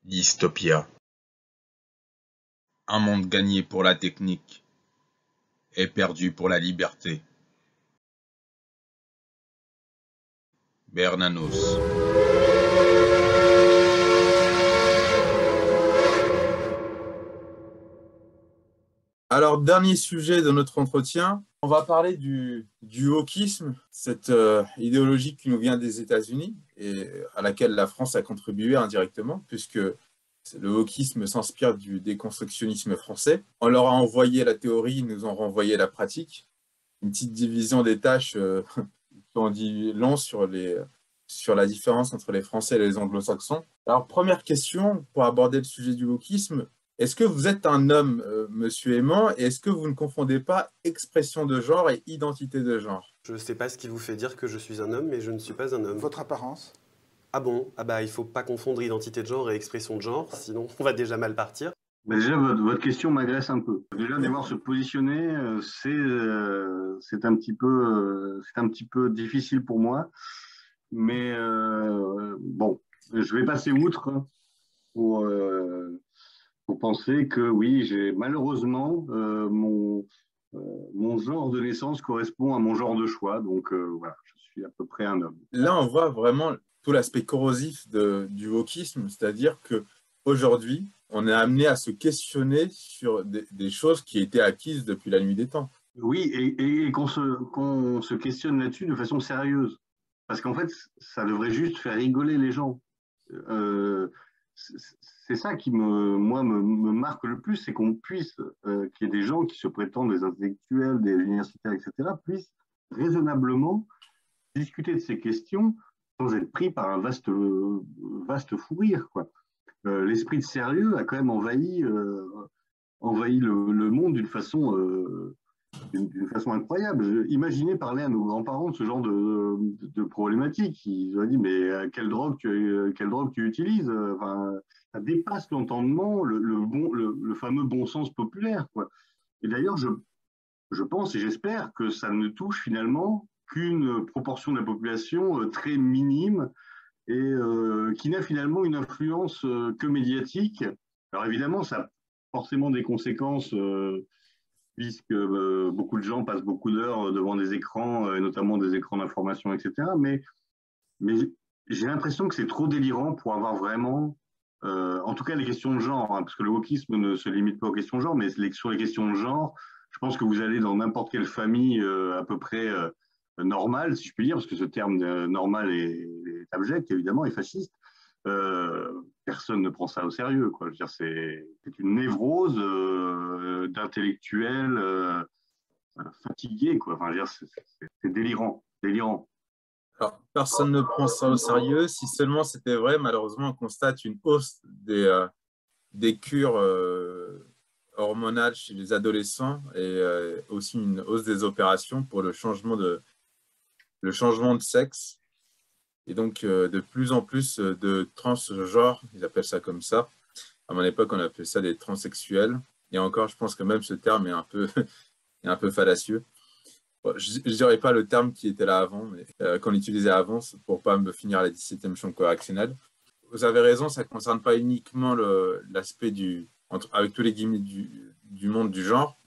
Dystopia. Un monde gagné pour la technique et perdu pour la liberté. Bernanos. Alors, dernier sujet de notre entretien, on va parler du wokisme, cette idéologie qui nous vient des États-Unis et à laquelle la France a contribué indirectement, puisque le wokisme s'inspire du déconstructionnisme français. On leur a envoyé la théorie, ils nous ont renvoyé la pratique. Une petite division des tâches qui en dit long sur la différence entre les Français et les Anglo-Saxons. Alors, première question pour aborder le sujet du wokisme. Est-ce que vous êtes un homme, monsieur Aimant, et est-ce que vous ne confondez pas expression de genre et identité de genre? Je ne sais pas ce qui vous fait dire que je suis un homme, mais je ne suis pas un homme. Votre apparence? Ah bon? Ah bah il faut pas confondre identité de genre et expression de genre, sinon on va déjà mal partir. Bah déjà, votre question m'agresse un peu. Déjà, devoir se positionner, c'est un petit peu difficile pour moi. Mais bon, je vais passer outre pour, euh, pour penser que oui, j'ai malheureusement mon genre de naissance correspond à mon genre de choix. Donc voilà, je suis à peu près un homme. Là, on voit vraiment tout l'aspect corrosif du wokisme, c'est-à-dire que aujourd'hui, on est amené à se questionner sur des choses qui étaient acquises depuis la nuit des temps. Oui, et qu'on se questionne là-dessus de façon sérieuse. Parce qu'en fait, ça devrait juste faire rigoler les gens. Euh, c'est ça qui me marque le plus, c'est qu'on puisse, qu'il y ait des gens qui se prétendent des intellectuels, des universitaires, etc., puissent raisonnablement discuter de ces questions sans être pris par un vaste fou rire, quoi. L'esprit de sérieux a quand même envahi le monde d'une façon incroyable. Imaginez parler à nos grands-parents de ce genre de problématiques. Ils ont dit, mais quelle drogue tu utilises? Enfin, ça dépasse l'entendement, le fameux bon sens populaire, quoi. Et d'ailleurs, je pense et j'espère que ça ne touche finalement qu'une proportion de la population très minime et qui n'a finalement une influence que médiatique. Alors évidemment, ça a forcément des conséquences puisque beaucoup de gens passent beaucoup d'heures devant des écrans, et notamment des écrans d'information, etc. Mais j'ai l'impression que c'est trop délirant pour avoir vraiment, en tout cas les questions de genre, hein, parce que le wokisme ne se limite pas aux questions de genre, mais sur les questions de genre, je pense que vous allez dans n'importe quelle famille à peu près normale, si je puis dire, parce que ce terme normal est abject, évidemment, et fasciste. Personne ne prend ça au sérieux, quoi. Je veux dire, c'est une névrose d'intellectuels fatigués, quoi. Enfin, je veux dire, c'est délirant, délirant. Alors, personne ne prend ça au sérieux. Si seulement c'était vrai, malheureusement, on constate une hausse des cures hormonales chez les adolescents et aussi une hausse des opérations pour le changement de sexe. Et donc, de plus en plus de transgenres, ils appellent ça comme ça. À mon époque, on appelait ça des transsexuels. Et encore, je pense que même ce terme est un peu fallacieux. Bon, je ne dirais pas le terme qui était là avant, mais qu'on utilisait avant pour ne pas me finir à la 17e chambre correctionnelle. Vous avez raison, ça ne concerne pas uniquement l'aspect avec tous les guillemets du monde du genre,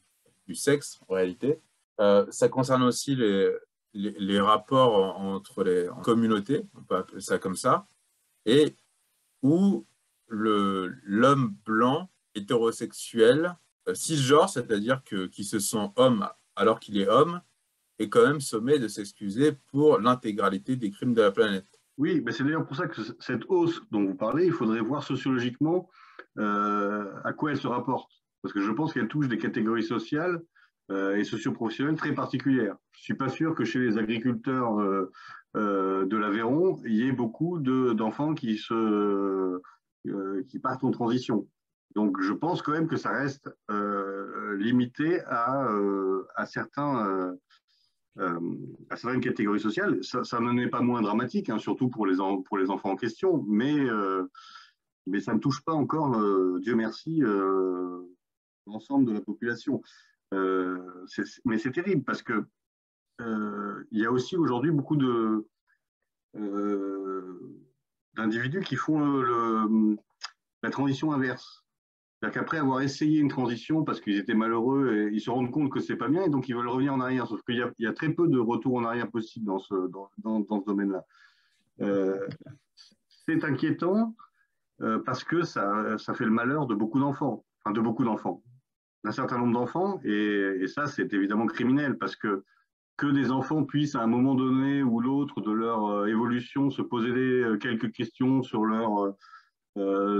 du sexe en réalité. Ça concerne aussi les rapports entre les communautés, on peut appeler ça comme ça, et où l'homme blanc hétérosexuel cisgenre, c'est-à-dire qui se sent homme alors qu'il est homme, est quand même sommé de s'excuser pour l'intégralité des crimes de la planète. Oui, mais c'est d'ailleurs pour ça que cette hausse dont vous parlez, il faudrait voir sociologiquement à quoi elle se rapporte. Parce que je pense qu'elle touche des catégories sociales et socioprofessionnelles très particulières. Je ne suis pas sûr que chez les agriculteurs de l'Aveyron, il y ait beaucoup d'enfants qui partent en transition. Donc je pense quand même que ça reste limité à certaines catégories sociales. Ça n'en est pas moins dramatique, hein, surtout pour les enfants en question, mais ça ne touche pas encore, Dieu merci, l'ensemble de la population. Mais c'est terrible parce que il y a aussi aujourd'hui beaucoup d'individus qui font la transition inverse. C'est-à-dire qu'après avoir essayé une transition parce qu'ils étaient malheureux, et ils se rendent compte que c'est pas bien et donc ils veulent revenir en arrière. Sauf qu'il y a très peu de retour en arrière possible dans ce domaine-là. Euh, c'est inquiétant parce que ça fait le malheur de beaucoup d'enfants, enfin de beaucoup d'enfants, d'un certain nombre d'enfants, et ça c'est évidemment criminel parce que des enfants puissent à un moment donné ou l'autre de leur évolution se poser quelques questions sur leurs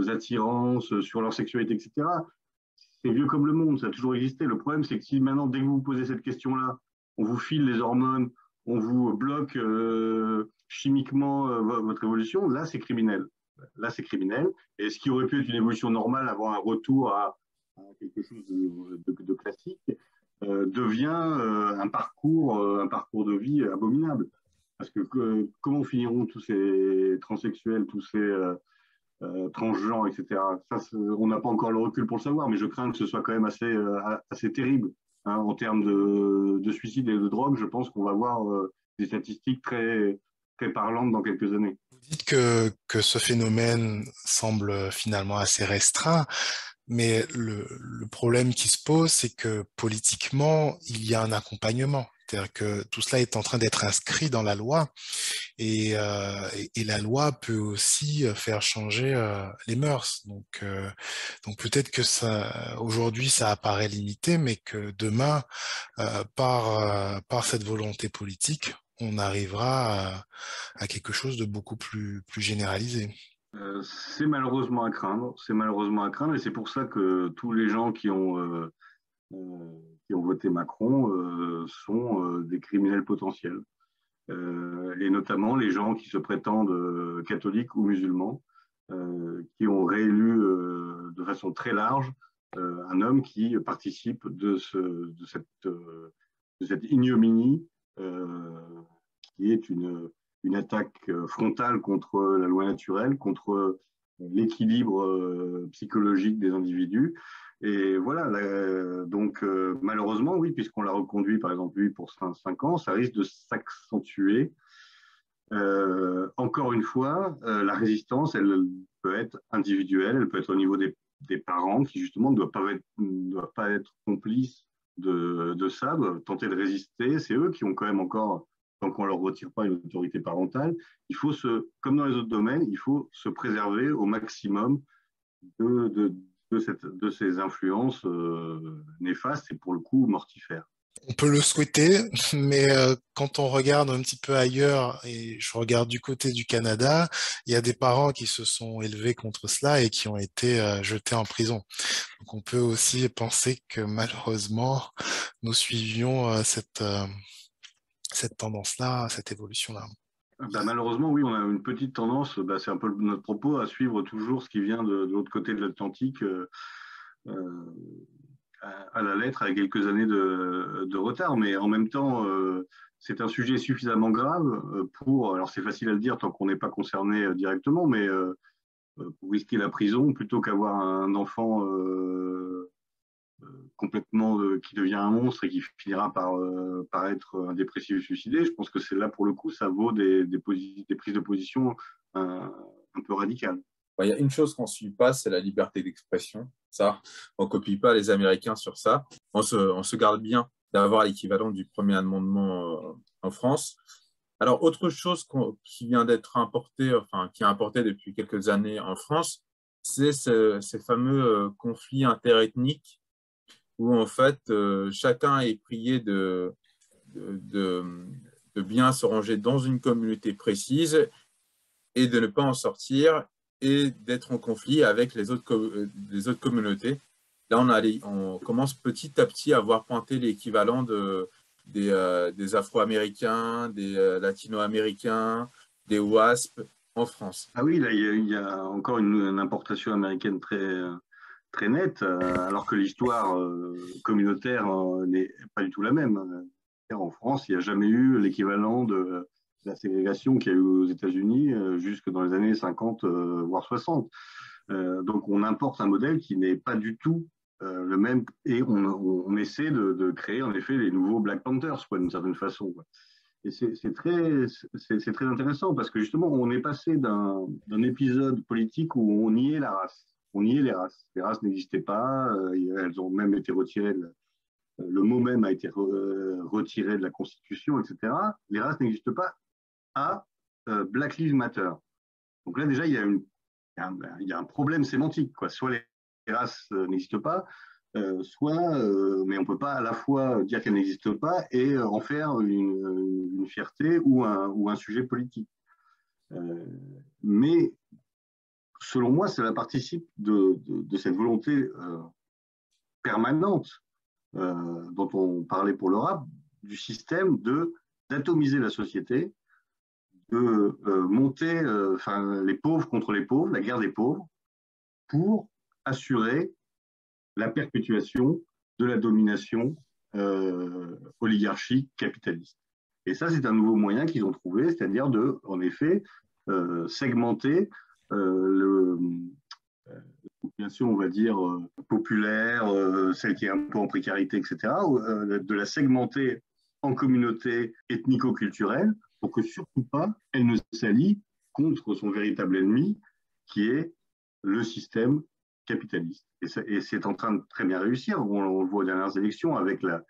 attirances, sur leur sexualité, etc. C'est vieux comme le monde, ça a toujours existé. Le problème, c'est que si maintenant, dès que vous vous posez cette question-là, on vous file les hormones, on vous bloque chimiquement votre évolution, là, c'est criminel. Là, c'est criminel. Et ce qui aurait pu être une évolution normale, avoir un retour à quelque chose de classique, devient un parcours de vie abominable. Parce que comment finiront tous ces transsexuels, tous ces transgenres, etc. Ça, on n'a pas encore le recul pour le savoir, mais je crains que ce soit quand même assez terrible. Hein, en termes de suicide et de drogue, je pense qu'on va voir des statistiques très, très parlantes dans quelques années. Vous dites que ce phénomène semble finalement assez restreint, mais le problème qui se pose, c'est que politiquement, il y a un accompagnement. C'est-à-dire que tout cela est en train d'être inscrit dans la loi et la loi peut aussi faire changer les mœurs. Donc peut-être que ça, aujourd'hui, ça apparaît limité, mais que demain, par cette volonté politique, on arrivera à quelque chose de beaucoup plus généralisé. C'est malheureusement à craindre, et c'est pour ça que tous les gens qui ont voté Macron sont des criminels potentiels. Et notamment les gens qui se prétendent catholiques ou musulmans, qui ont réélu de façon très large un homme qui participe de cette ignominie qui est une attaque frontale contre la loi naturelle, contre l'équilibre psychologique des individus. Et voilà, donc malheureusement, oui, puisqu'on l'a reconduit, par exemple, lui, pour 5 ans, ça risque de s'accentuer. Encore une fois, la résistance, elle peut être individuelle, elle peut être au niveau des parents qui, justement, ne doivent pas être complices de ça, doivent tenter de résister. C'est eux qui ont quand même encore, tant qu'on ne leur retire pas une autorité parentale, comme dans les autres domaines, il faut se préserver au maximum de ces influences néfastes et pour le coup mortifères. On peut le souhaiter, mais quand on regarde un petit peu ailleurs, et je regarde du côté du Canada, il y a des parents qui se sont élevés contre cela et qui ont été jetés en prison. Donc on peut aussi penser que malheureusement, nous suivions cette tendance-là, cette évolution-là. Ben, malheureusement, oui, on a une petite tendance, c'est un peu notre propos, à suivre toujours ce qui vient de l'autre côté de l'Atlantique à la lettre, avec quelques années de retard. Mais en même temps, c'est un sujet suffisamment grave alors c'est facile à le dire tant qu'on n'est pas concerné directement, mais pour risquer la prison, plutôt qu'avoir un enfant complètement qui devient un monstre et qui finira par être un dépressif suicidé, je pense que c'est là, pour le coup, ça vaut des prises de position un peu radicales. Il y a une chose qu'on ne suit pas, c'est la liberté d'expression. Ça, on ne copie pas les Américains sur ça. On se garde bien d'avoir l'équivalent du premier amendement en France. Alors, autre chose qui vient d'être importée, enfin, qui est importée depuis quelques années en France, c'est ces fameux conflits interethniques où, en fait, chacun est prié de bien se ranger dans une communauté précise et de ne pas en sortir et d'être en conflit avec les autres communautés. Là, on commence petit à petit à voir pointer l'équivalent des Afro-Américains, des Latino-Américains, des WASP en France. Ah oui, là, il y a encore une importation américaine très nette, alors que l'histoire communautaire n'est pas du tout la même. En France, il n'y a jamais eu l'équivalent de la ségrégation qu'il y a eu aux États-Unis jusque dans les années 50, voire 60. Donc on importe un modèle qui n'est pas du tout le même, et on essaie de créer en effet les nouveaux Black Panthers, d'une certaine façon. Et c'est très intéressant parce que justement on est passé d'un épisode politique où on niait la race. on niait les races. Les races n'existaient pas, elles ont même été retirées, le mot même a été retiré de la Constitution, etc. Les races n'existent pas à Black Lives Matter. Donc là, déjà, il y a un problème sémantique, quoi. Soit les races n'existent pas, mais on ne peut pas à la fois dire qu'elles n'existent pas et en faire une fierté ou un sujet politique. Mais selon moi, cela participe de cette volonté permanente dont on parlait pour le rap, du système d'atomiser la société, de monter les pauvres contre les pauvres, la guerre des pauvres, pour assurer la perpétuation de la domination oligarchique capitaliste. Et ça, c'est un nouveau moyen qu'ils ont trouvé, c'est-à-dire en effet, segmenter la population, on va dire, populaire, celle qui est un peu en précarité, etc., de la segmenter en communautés ethnico-culturelles pour que surtout pas elle ne s'allie contre son véritable ennemi, qui est le système capitaliste. Et c'est en train de très bien réussir. On le voit aux dernières élections avec la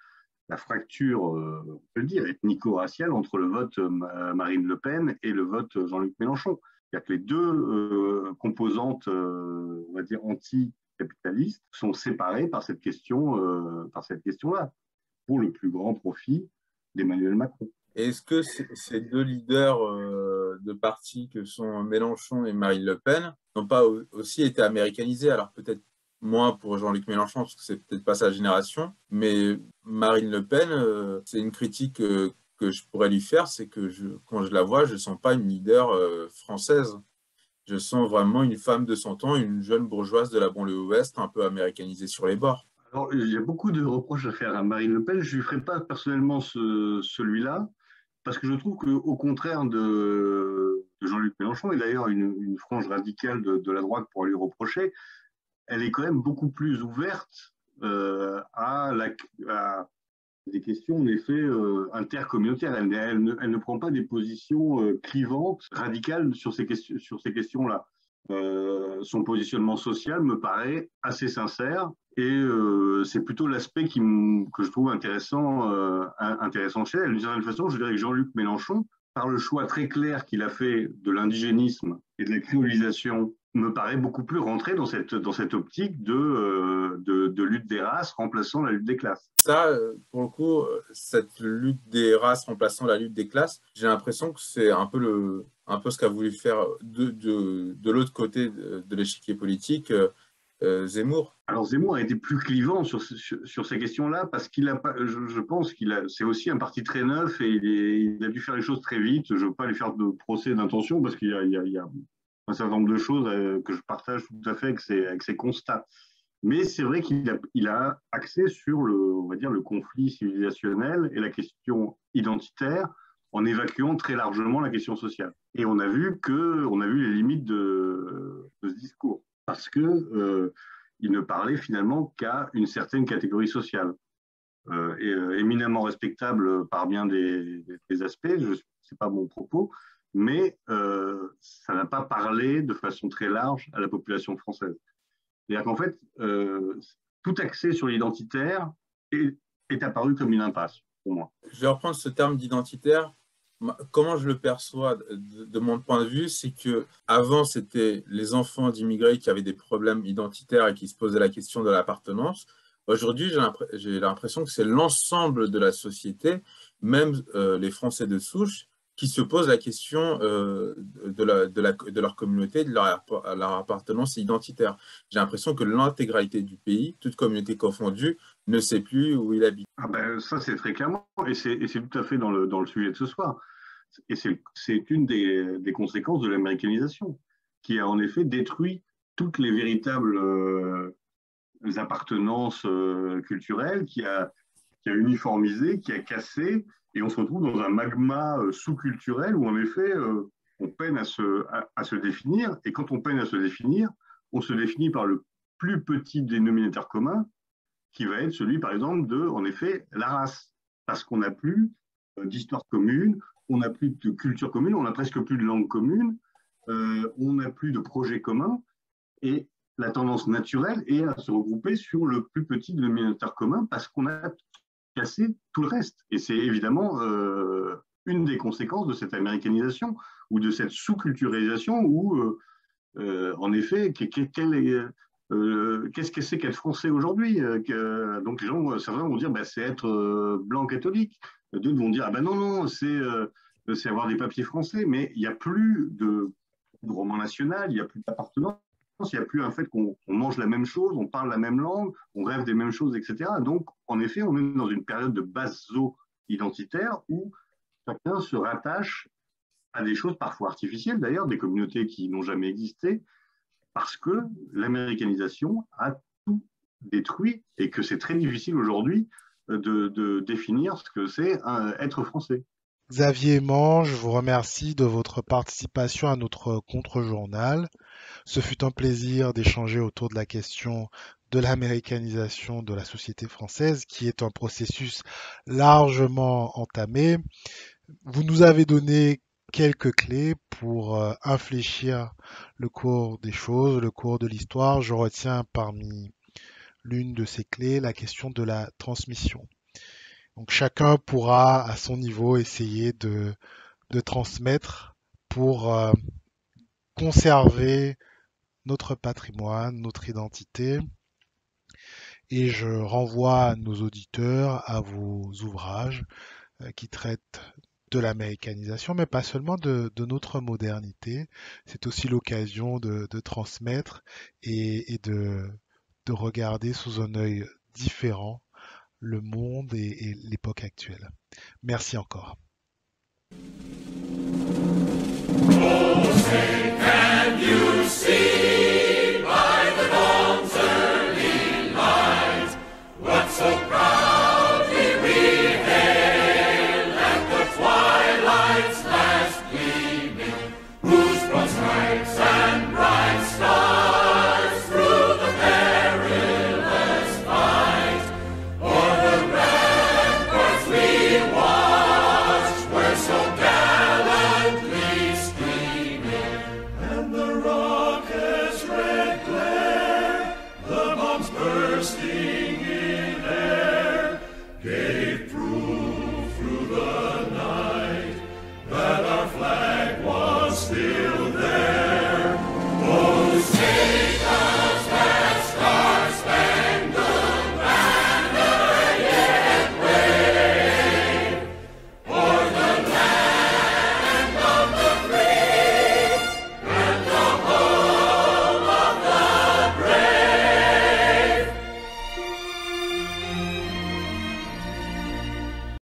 fracture, on peut le dire, ethnico-raciale entre le vote Marine Le Pen et le vote Jean-Luc Mélenchon. C'est-à-dire que les deux composantes, on va dire, anti-capitalistes sont séparées par cette question-là, pour le plus grand profit d'Emmanuel Macron. Est-ce que ces deux leaders de partis que sont Mélenchon et Marine Le Pen n'ont pas aussi été américanisés? Alors peut-être moins pour Jean-Luc Mélenchon, parce que c'est peut-être pas sa génération, mais Marine Le Pen, c'est une critique que je pourrais lui faire, c'est que quand je la vois, je ne sens pas une leader française. Je sens vraiment une femme de son temps, une jeune bourgeoise de la banlieue ouest, un peu américanisée sur les bords. Alors, il y a beaucoup de reproches à faire à Marine Le Pen. Je ne lui ferai pas personnellement celui-là, parce que je trouve qu'au contraire de Jean-Luc Mélenchon, et d'ailleurs une frange radicale de la droite pourra lui reprocher, elle est quand même beaucoup plus ouverte à des questions, en effet, intercommunautaires. Elle ne prend pas des positions clivantes, radicales sur ces questions-là. Son positionnement social me paraît assez sincère et c'est plutôt l'aspect que je trouve intéressant chez elle. D'une certaine façon, je dirais que Jean-Luc Mélenchon, par le choix très clair qu'il a fait de l'indigénisme et de la créolisation, me paraît beaucoup plus rentré dans cette optique de lutte des races remplaçant la lutte des classes. Ça, pour le coup, cette lutte des races remplaçant la lutte des classes, j'ai l'impression que c'est un peu ce qu'a voulu faire de l'autre côté de l'échiquier politique Zemmour. Alors Zemmour a été plus clivant sur ces questions-là parce qu'il a pas, je pense c'est aussi un parti très neuf et il a dû faire les choses très vite. Je ne veux pas lui faire de procès d'intention parce qu'il y a un certain nombre de choses que je partage tout à fait avec ses constats. Mais c'est vrai qu'il a axé sur on va dire, le conflit civilisationnel et la question identitaire en évacuant très largement la question sociale. Et on a vu les limites de ce discours parce que il ne parlait finalement qu'à une certaine catégorie sociale, éminemment respectable par bien des aspects. C'est pas mon propos, mais ça n'a pas parlé de façon très large à la population française. C'est-à-dire qu'en fait, tout axé sur l'identitaire est apparu comme une impasse pour moi. Je vais reprendre ce terme d'identitaire. Comment je le perçois de mon point de vue, c'est que avant c'était les enfants d'immigrés qui avaient des problèmes identitaires et qui se posaient la question de l'appartenance. Aujourd'hui, j'ai l'impression que c'est l'ensemble de la société, même les Français de souche, qui se posent la question de leur communauté, de leur appartenance identitaire. J'ai l'impression que l'intégralité du pays, toute communauté confondue, ne sait plus où il habite. Ah ben, ça, c'est très clairement, et c'est tout à fait dans le sujet de ce soir. Et c'est une des conséquences de l'américanisation, qui a en effet détruit toutes les véritables appartenances culturelles, qui a uniformisé, qui a cassé, et on se retrouve dans un magma sous-culturel où en effet on peine à se définir, et quand on peine à se définir, on se définit par le plus petit dénominateur commun, qui va être celui, par exemple, en effet, la race. Parce qu'on n'a plus d'histoire commune, on n'a plus de culture commune, on n'a presque plus de langue commune, on n'a plus de projet commun. Et la tendance naturelle est à se regrouper sur le plus petit dénominateur commun parce qu'on a cassé tout le reste. Et c'est évidemment une des conséquences de cette américanisation ou de cette sous-culturalisation où, en effet, qu'est-ce que c'est qu'être français aujourd'hui? Donc les gens, certains vont dire, bah, c'est être blanc catholique. D'autres vont dire, ah ben non, c'est avoir des papiers français. Mais il n'y a plus de roman national, il n'y a plus d'appartenance. Il n'y a plus un fait qu'on mange la même chose, on parle la même langue, on rêve des mêmes choses, etc. Donc, en effet, on est dans une période de basso identitaire où chacun se rattache à des choses parfois artificielles, d'ailleurs, des communautés qui n'ont jamais existé, parce que l'américanisation a tout détruit et que c'est très difficile aujourd'hui de définir ce que c'est être français. Xavier Mange, je vous remercie de votre participation à notre contre-journal. Ce fut un plaisir d'échanger autour de la question de l'américanisation de la société française, qui est un processus largement entamé. Vous nous avez donné quelques clés pour infléchir le cours des choses, le cours de l'histoire. Je retiens parmi l'une de ces clés la question de la transmission. Donc chacun pourra à son niveau essayer de transmettre pour conserver notre patrimoine, notre identité. Et je renvoie nos auditeurs à vos ouvrages qui traitent de l'américanisation, mais pas seulement de notre modernité. C'est aussi l'occasion de transmettre et de regarder sous un œil différent le monde et l'époque actuelle. Merci encore. Oh, say, can you see?